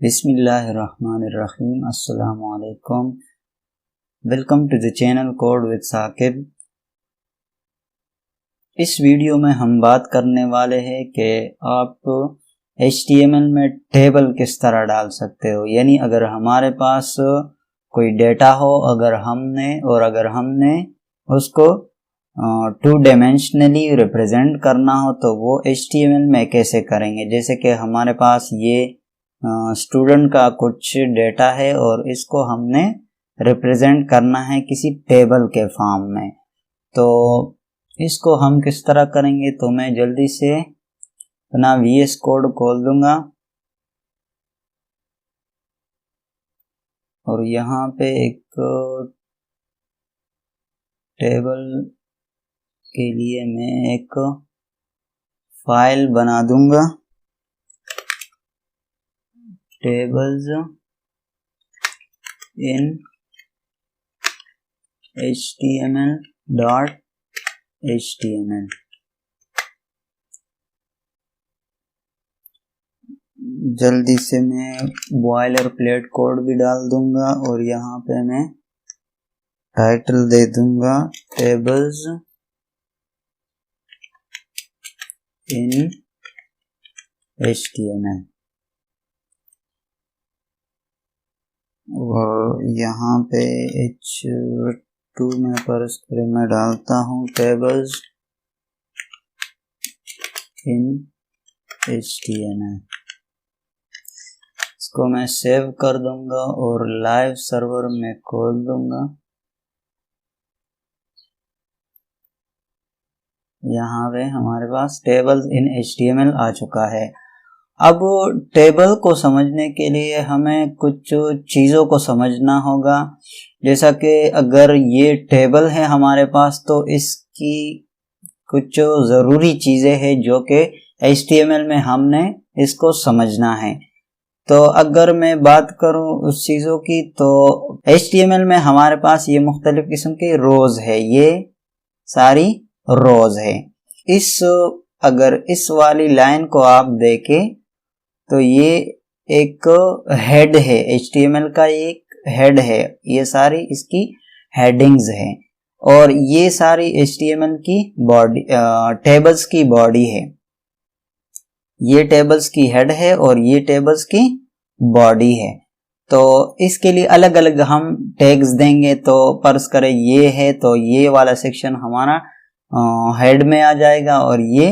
बिस्मिल्लाहिर्रहमानिर्रहीम। अस्सलामु अलैकुम। Welcome to the channel code with Saqib. इस वीडियो में हम बात करने वाले हैं कि आप HTML में टेबल किस तरह डाल सकते हो। यानी अगर हमारे पास कोई डेटा हो, अगर हमने उसको 2 डायमेंशनली रिप्रेजेंट करना हो तो वो HTML में कैसे करेंगे। जैसे कि हमारे पास ये स्टूडेंट का कुछ डेटा है और इसको हमने रिप्रेजेंट करना है किसी टेबल के फॉर्म में, तो इसको हम किस तरह करेंगे। तो मैं जल्दी से अपना VS कोड खोल दूंगा और यहाँ पे एक टेबल के लिए मैं एक फाइल बना दूंगा, टेबल्स इन HTML.html। जल्दी से मैं बॉयलर प्लेट कोड भी डाल दूंगा और यहाँ पे मैं टाइटल दे दूंगा टेबल्स इन HTML। और यहाँ पे H2 में परस करे मैं डालता हूँ टेबल्स इन HTML। इसको मैं सेव कर दूंगा और लाइव सर्वर में खोल दूंगा। यहाँ पे हमारे पास टेबल्स इन HTML आ चुका है। अब टेबल को समझने के लिए हमें कुछ चीज़ों को समझना होगा। जैसा कि अगर ये टेबल है हमारे पास तो इसकी कुछ ज़रूरी चीज़ें हैं जो कि HTML में हमने इसको समझना है। तो अगर मैं बात करूं उस चीज़ों की, तो HTML में हमारे पास ये मुख्तलिफ किस्म के रोज़ है, ये सारी रोज़ है। अगर इस वाली लाइन को आप देखें तो ये एक हेड है, HTML का एक हेड है, ये सारी इसकी हेडिंग्स है और ये सारी HTML की बॉडी टेबल्स की बॉडी है। ये टेबल्स की हेड है और ये टेबल्स की बॉडी है। तो इसके लिए अलग अलग हम टैग्स देंगे। तो फर्ज करें ये है तो ये वाला सेक्शन हमारा हेड में आ जाएगा और ये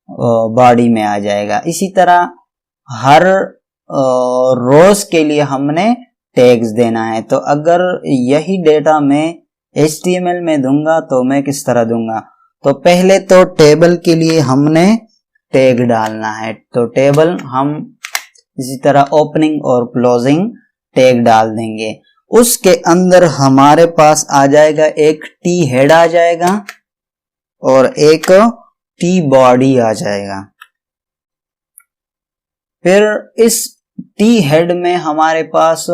बॉडी में आ जाएगा। इसी तरह हर रोज के लिए हमने टैग्स देना है। तो अगर यही डेटा मैं HTML में दूंगा तो मैं किस तरह दूंगा। तो पहले तो टेबल के लिए हमने टैग डालना है। तो टेबल हम इसी तरह ओपनिंग और क्लोजिंग टैग डाल देंगे। उसके अंदर हमारे पास आ जाएगा एक T हेड आ जाएगा और एक T बॉडी आ जाएगा। फिर इस T हेड में हमारे पास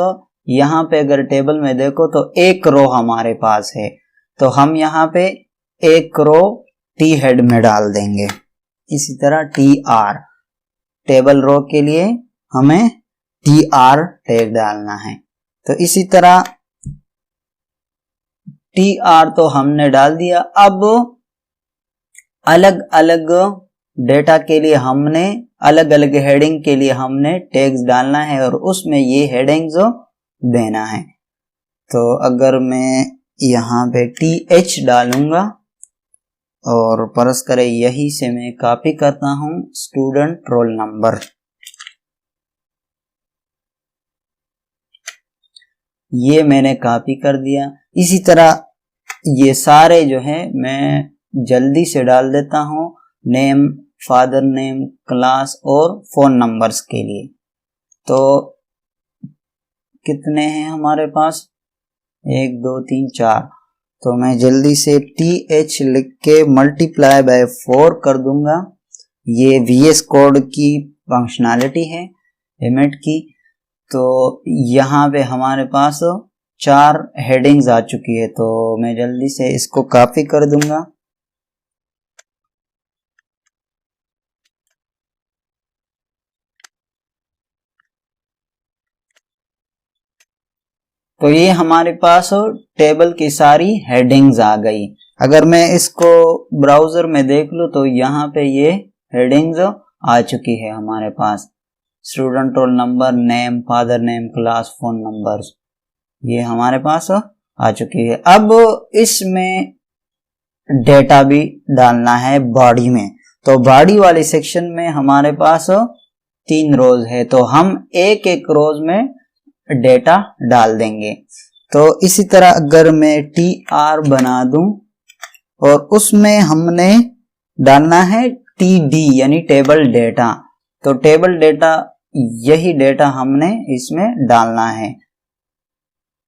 यहाँ पे अगर टेबल में देखो तो एक रो हमारे पास है, तो हम यहाँ पे एक रो T हेड में डाल देंगे। इसी तरह TR टेबल रो के लिए हमें TR टैग डालना है। तो इसी तरह TR तो हमने डाल दिया। अब अलग अलग डेटा के लिए हमने अलग अलग हेडिंग के लिए हमने टैग्स डालना है और उसमें ये हेडिंग्स देना है। तो अगर मैं यहाँ पे TH डालूंगा और परस करें यही से मैं कॉपी करता हूँ स्टूडेंट रोल नंबर, ये मैंने कॉपी कर दिया। इसी तरह ये सारे जो है मैं जल्दी से डाल देता हूँ नेम, फादर नेम, क्लास और फोन नंबर्स के लिए। तो कितने हैं हमारे पास, 1 2 3 4। तो मैं जल्दी से TH लिख के मल्टीप्लाई बाय 4 कर दूंगा। ये VS कोड की फंक्शनैलिटी है एमिट की। तो यहाँ पे हमारे पास 4 हेडिंग्स आ चुकी है। तो मैं जल्दी से इसको कॉपी कर दूंगा तो ये हमारे पास टेबल की सारी हेडिंग्स आ गई। अगर मैं इसको ब्राउजर में देख लूँ तो यहाँ पे ये हेडिंग्स आ चुकी है हमारे पास। Student roll number, name, father name, class, phone numbers, ये हमारे पास आ चुकी है। अब इसमें डेटा भी डालना है बॉडी में। तो बॉडी वाले सेक्शन में हमारे पास 3 रोज है, तो हम एक एक रोज में डेटा डाल देंगे। तो इसी तरह अगर मैं TR बना दूं और उसमें हमने डालना है TD यानी टेबल डेटा, तो टेबल डेटा यही डेटा हमने इसमें डालना है।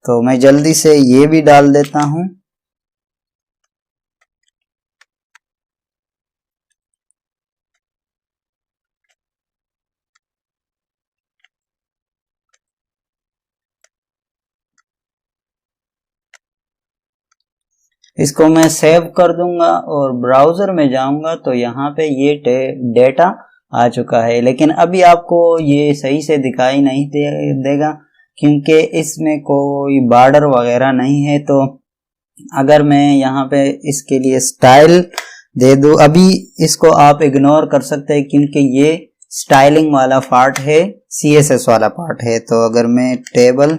तो मैं जल्दी से ये भी डाल देता हूं। इसको मैं सेव कर दूंगा और ब्राउजर में जाऊंगा तो यहाँ पे ये डेटा आ चुका है। लेकिन अभी आपको ये सही से दिखाई नहीं देगा क्योंकि इसमें कोई बॉर्डर वगैरह नहीं है। तो अगर मैं यहाँ पे इसके लिए स्टाइल दे दूं, अभी इसको आप इग्नोर कर सकते हैं क्योंकि ये स्टाइलिंग वाला पार्ट है, CSS वाला पार्ट है। तो अगर मैं टेबल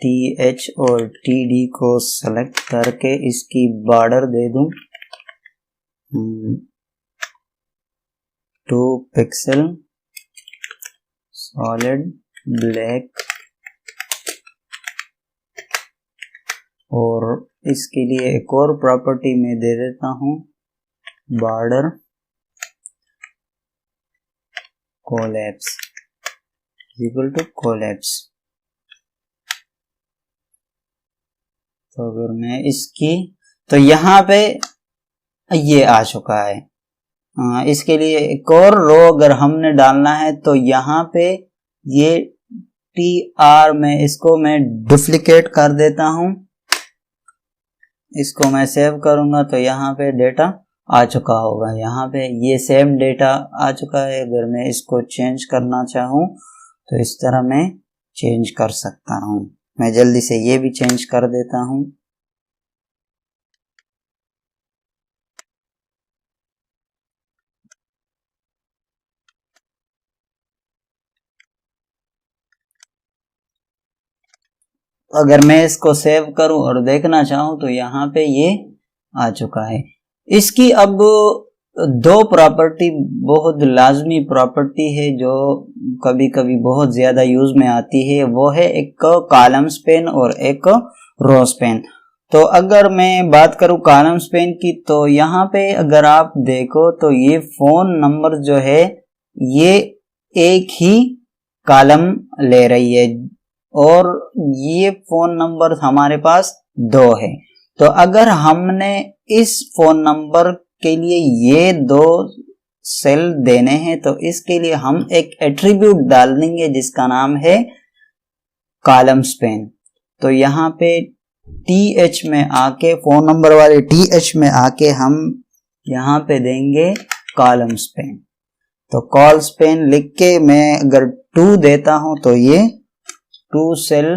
TH और TD को सेलेक्ट करके इसकी बॉर्डर दे दूं 2 पिक्सल सॉलिड ब्लैक, और इसके लिए एक और प्रॉपर्टी में दे देता हूं border collapse equal to collapse. तो अगर मैं इसकी, तो यहाँ पे ये आ चुका है। इसके लिए एक और रो अगर हमने डालना है तो यहाँ पे ये TR में इसको मैं डुप्लीकेट कर देता हूं। इसको मैं सेव करूंगा तो यहाँ पे डेटा आ चुका होगा। यहाँ पे ये सेम डेटा आ चुका है। अगर मैं इसको चेंज करना चाहूँ तो इस तरह मैं चेंज कर सकता हूँ। मैं जल्दी से ये भी चेंज कर देता हूँ। अगर मैं इसको सेव करूं और देखना चाहूं तो यहाँ पे ये आ चुका है। इसकी अब 2 प्रॉपर्टी बहुत लाजमी प्रॉपर्टी है जो कभी कभी बहुत ज्यादा यूज में आती है, वो है एक कॉलम स्पेन और एक रो स्पेन। तो अगर मैं बात करूं कॉलम स्पेन की तो यहाँ पे अगर आप देखो तो ये फोन नंबर जो है ये एक ही कॉलम ले रही है और ये फोन नंबर हमारे पास 2 है। तो अगर हमने इस फोन नंबर के लिए ये 2 सेल देने हैं तो इसके लिए हम एक एट्रीब्यूट डाल देंगे जिसका नाम है कॉलम स्पेन। तो यहाँ पे TH में आके, फोन नंबर वाले TH में आके हम यहाँ पे देंगे कॉलम स्पेन। तो कॉल स्पेन लिख के मैं अगर 2 देता हूं तो ये 2 सेल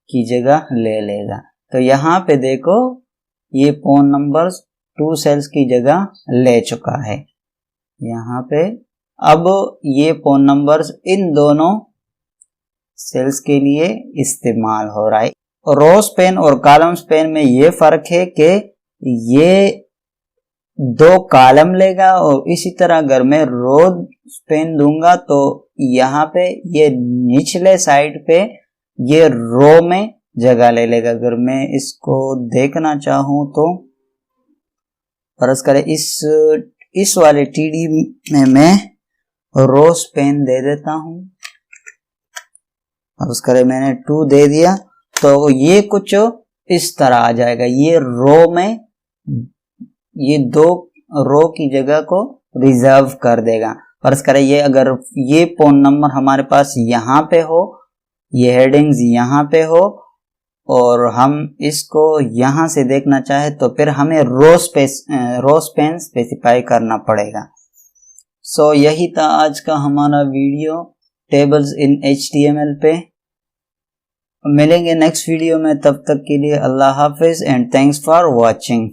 की जगह ले लेगा। तो यहाँ पे देखो ये फोन नंबर 2 सेल्स की जगह ले चुका है यहाँ पे। अब ये फोन नंबर्स इन दोनों सेल्स के लिए इस्तेमाल हो रहा है। रो स्पेन और कॉलम स्पेन में ये फर्क है कि ये 2 कॉलम लेगा और इसी तरह अगर मैं रो स्पेन दूंगा तो यहाँ पे ये निचले साइड पे ये रो में जगह ले लेगा। अगर मैं इसको देखना चाहूं तो फर्ज करें इस वाले TD में मैं रो स्पेन दे देता हूं। फर्ज करें मैंने 2 दे दिया तो ये कुछ इस तरह आ जाएगा। ये रो में ये 2 रो की जगह को रिजर्व कर देगा। फर्ज करें ये अगर ये फोन नंबर हमारे पास यहाँ पे हो, ये हेडिंग्स यहाँ पे हो और हम इसको यहाँ से देखना चाहे तो फिर हमें रो स्पेन स्पेसिफाई करना पड़ेगा। सो यही था आज का हमारा वीडियो। टेबल्स इन HTML पे। मिलेंगे नेक्स्ट वीडियो में, तब तक के लिए अल्लाह हाफिज एंड थैंक्स फॉर वॉचिंग।